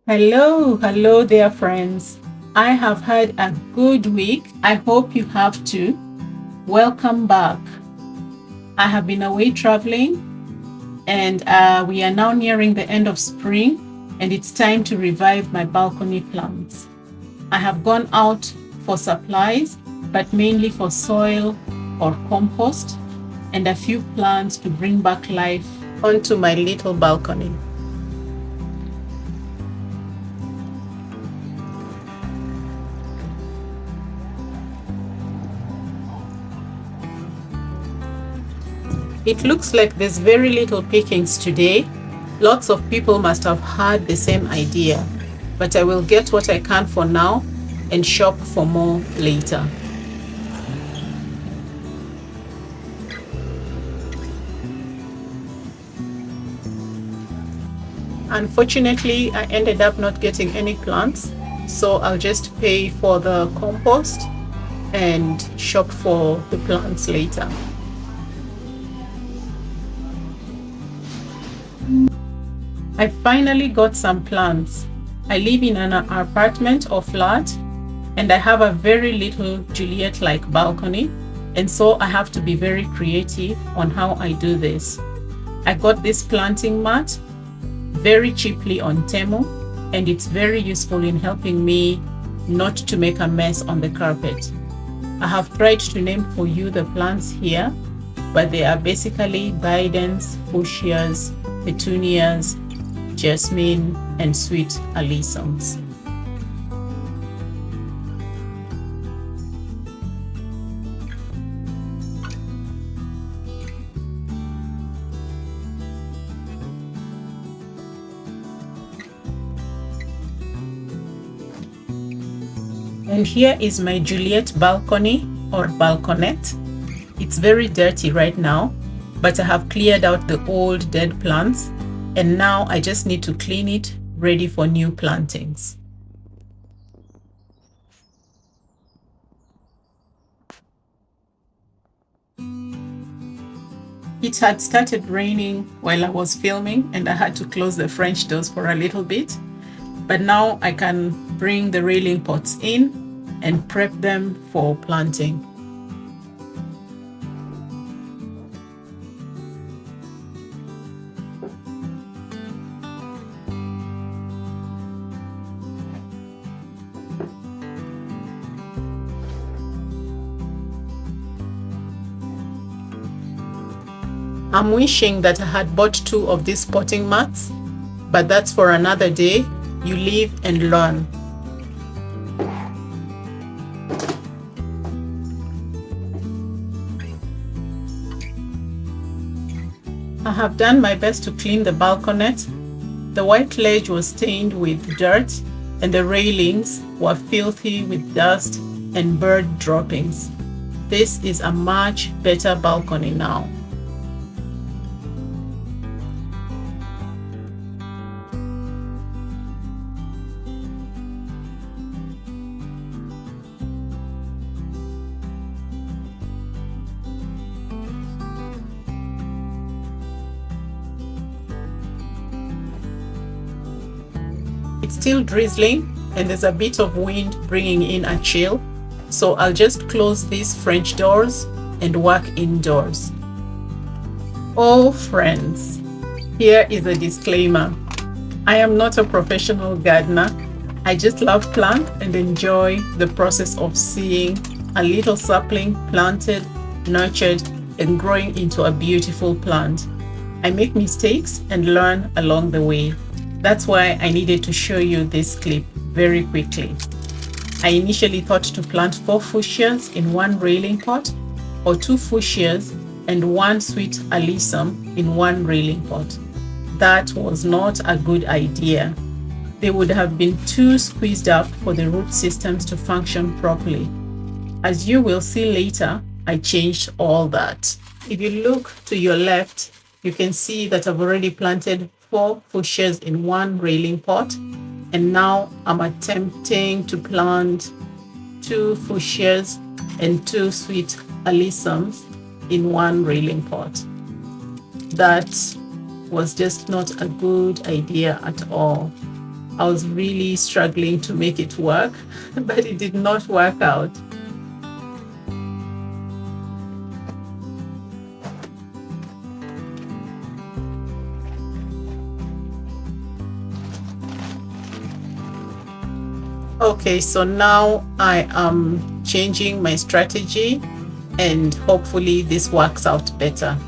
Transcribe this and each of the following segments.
Hello there, friends. I have had a good week. I hope you have too. Welcome back. I have been away traveling, and we are now nearing the end of spring, and it's time to revive my balcony plants. I have gone out for supplies, but mainly for soil or compost, and a few plants to bring back life onto my little balcony. It looks like there's very little pickings today. Lots of people must have had the same idea, but I will get what I can for now and shop for more later. Unfortunately, I ended up not getting any plants, so I'll just pay for the compost and shop for the plants later. I finally got some plants. I live in an apartment or flat, and I have a very little Juliet-like balcony, and so I have to be very creative on how I do this. I got this planting mat very cheaply on Temu, and it's very useful in helping me not to make a mess on the carpet. I have tried to name for you the plants here, but they are basically guidance, fuchsias, petunias, jasmine, and sweet alyssums. And here is my Juliet balcony or balconette. It's very dirty right now, but I have cleared out the old dead plants, and now I just need to clean it, ready for new plantings. It had started raining while I was filming, and I had to close the French doors for a little bit. But now I can bring the railing pots in and prep them for planting. I'm wishing that I had bought 2 of these potting mats, but that's for another day. You live and learn. I have done my best to clean the balconette. The white ledge was stained with dirt, and the railings were filthy with dust and bird droppings. This is a much better balcony now. It's still drizzling and there's a bit of wind bringing in a chill, so I'll just close these French doors and work indoors. Oh friends, here is a disclaimer. I am not a professional gardener. I just love plants and enjoy the process of seeing a little sapling planted, nurtured, and growing into a beautiful plant. I make mistakes and learn along the way. That's why I needed to show you this clip very quickly. I initially thought to plant 4 fuchsias in one railing pot, or 2 fuchsias and 1 sweet alyssum in one railing pot. That was not a good idea. They would have been too squeezed up for the root systems to function properly. As you will see later, I changed all that. If you look to your left, you can see that I've already planted 4 fuchsias in one railing pot, and now I'm attempting to plant 2 fuchsias and 2 sweet alyssums in one railing pot. That was just not a good idea at all. I was really struggling to make it work, but it did not work out. Okay, so now I am changing my strategy and hopefully this works out better.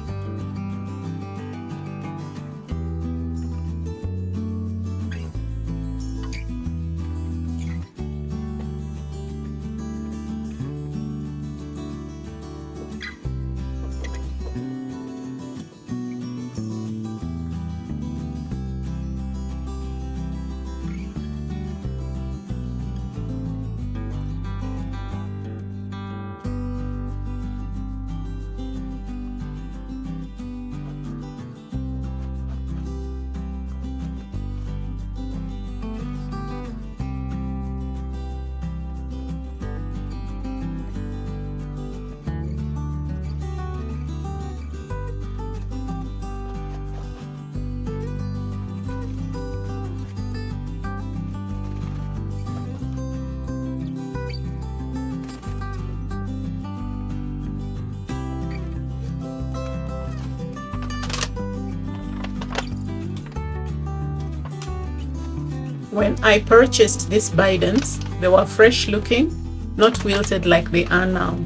When I purchased these bidens, they were fresh looking, not wilted like they are now.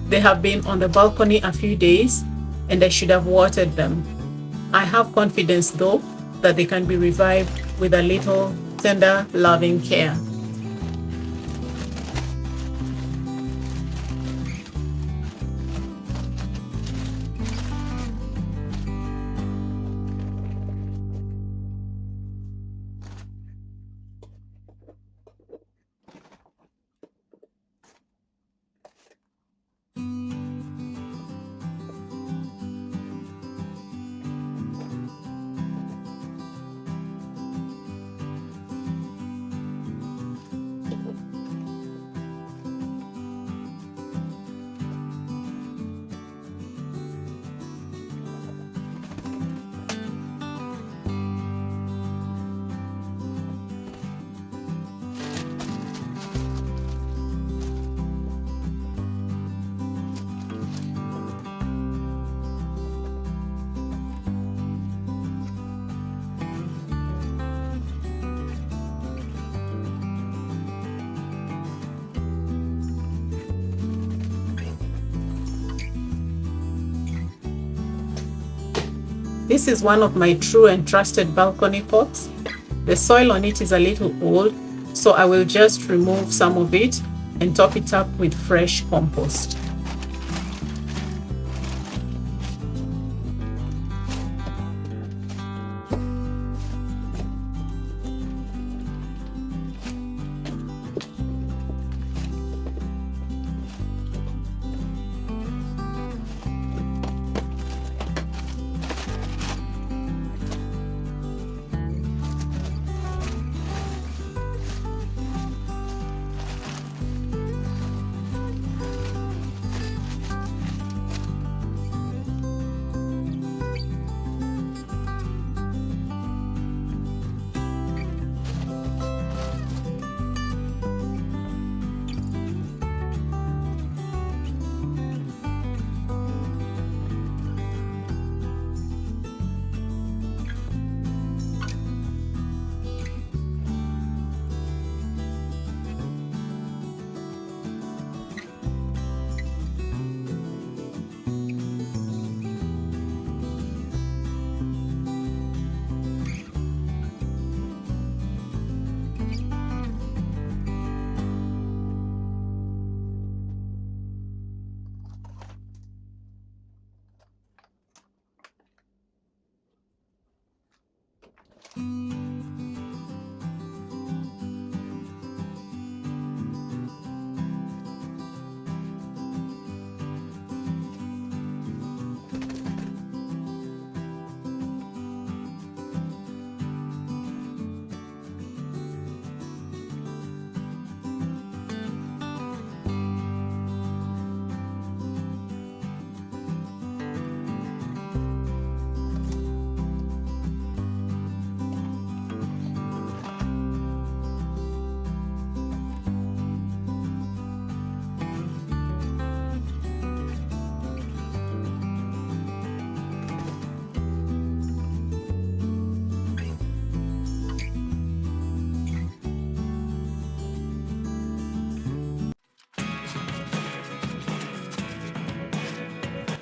They have been on the balcony a few days and I should have watered them. I have confidence though that they can be revived with a little tender, loving care. This is one of my true and trusted balcony pots. The soil on it is a little old, so I will just remove some of it and top it up with fresh compost.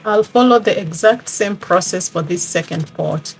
I'll follow the exact same process for this second pot.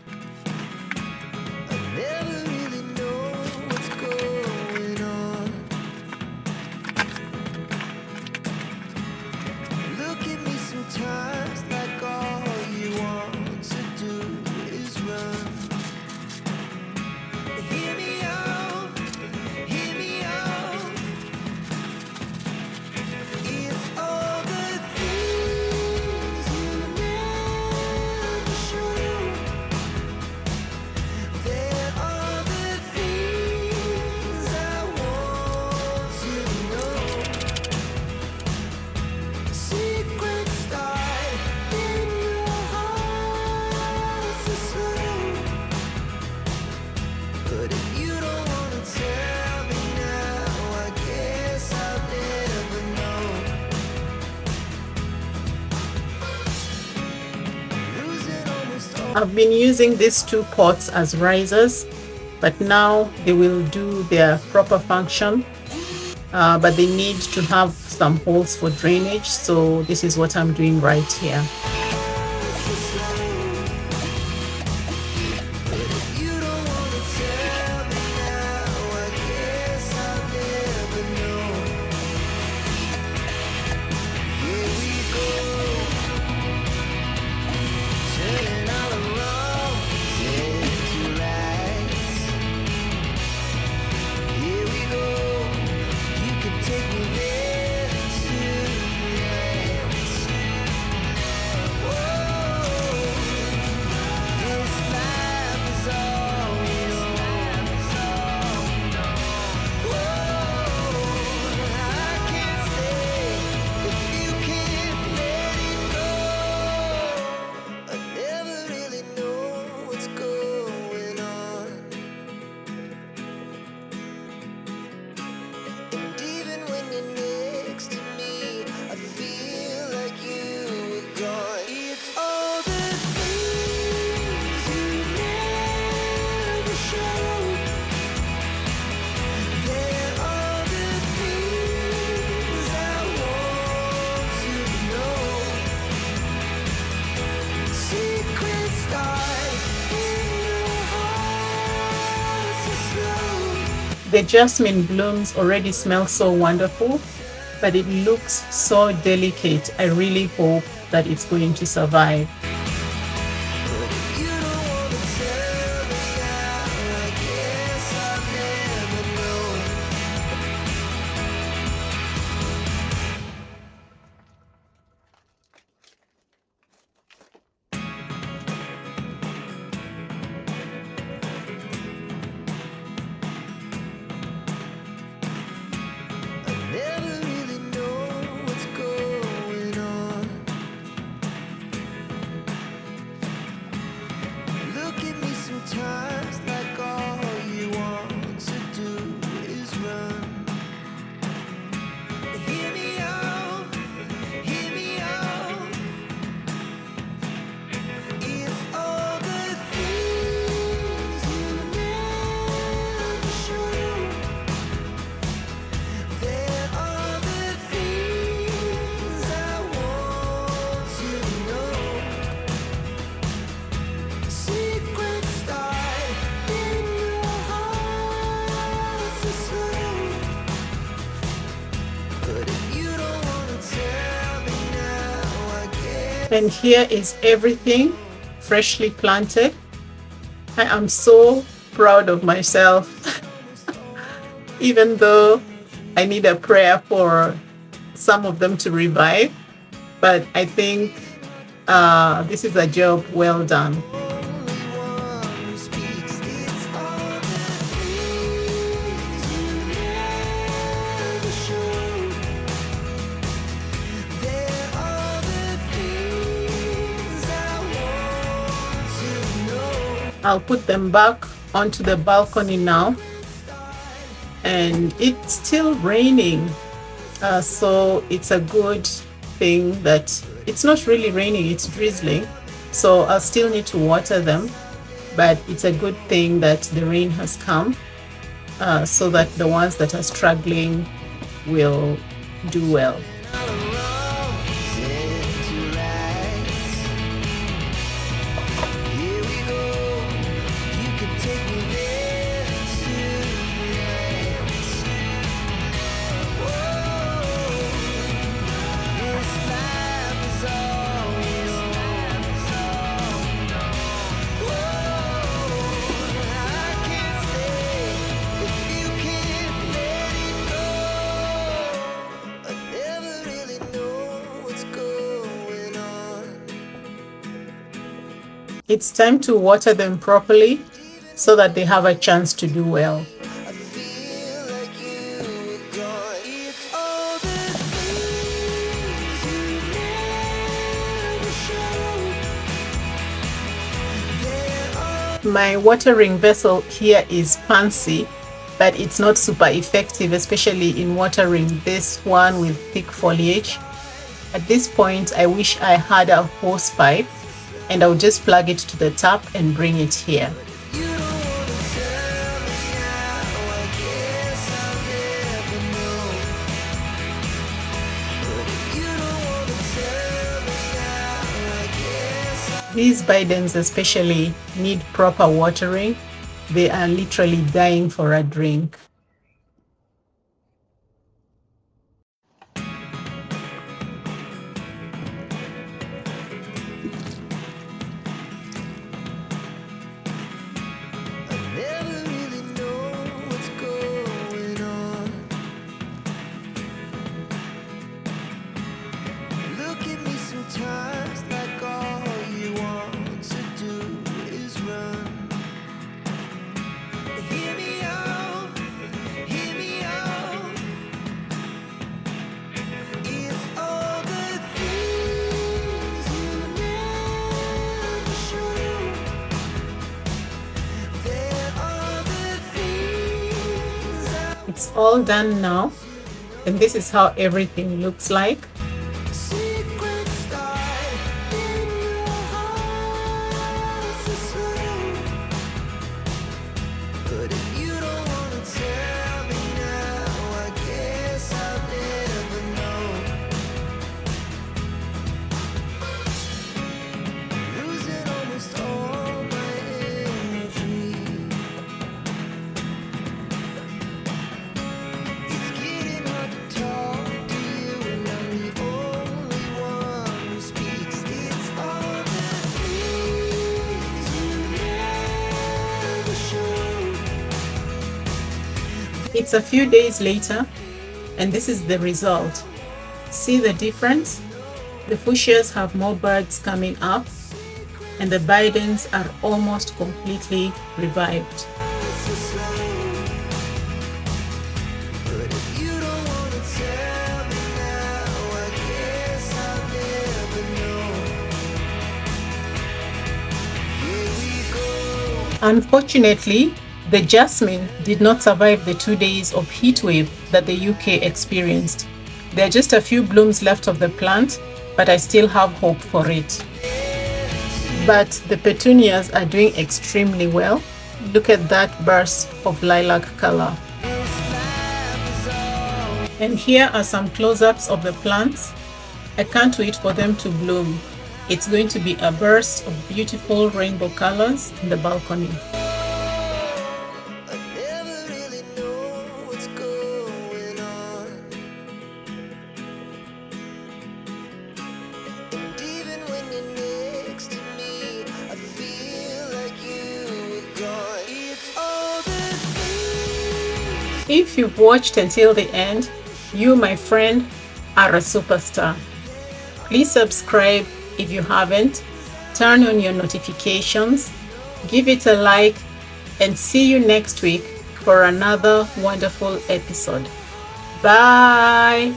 I've been using these two pots as risers, but now they will do their proper function, but they need to have some holes for drainage, so this is what I'm doing right here. The jasmine blooms already smell so wonderful, but it looks so delicate. I really hope that it's going to survive. And here is everything freshly planted. I am so proud of myself, even though I need a prayer for some of them to revive. But I think this is a job well done. I'll put them back onto the balcony now, and it's still raining, so it's a good thing that it's not really raining, it's drizzling, so I'll still need to water them, but it's a good thing that the rain has come, so that the ones that are struggling will do well. It's time to water them properly so that they have a chance to do well. My watering vessel here is fancy, but it's not super effective, especially in watering this one with thick foliage. At this point, I wish I had a hose pipe, and I'll just plug it to the tap and bring it here. These bidens especially need proper watering. They are literally dying for a drink. It's all done now, and this is how everything looks like. It's a few days later, and this is the result. See the difference? The fuchsias have more buds coming up, and the bidens are almost completely revived. Unfortunately, the jasmine did not survive the 2 days of heat wave that the UK experienced. There are just a few blooms left of the plant, but I still have hope for it. But the petunias are doing extremely well. Look at that burst of lilac color. And here are some close-ups of the plants. I can't wait for them to bloom. It's going to be a burst of beautiful rainbow colors in the balcony. If you've watched until the end, you, my friend, are a superstar. Please subscribe if you haven't, turn on your notifications, give it a like, and see you next week for another wonderful episode. Bye!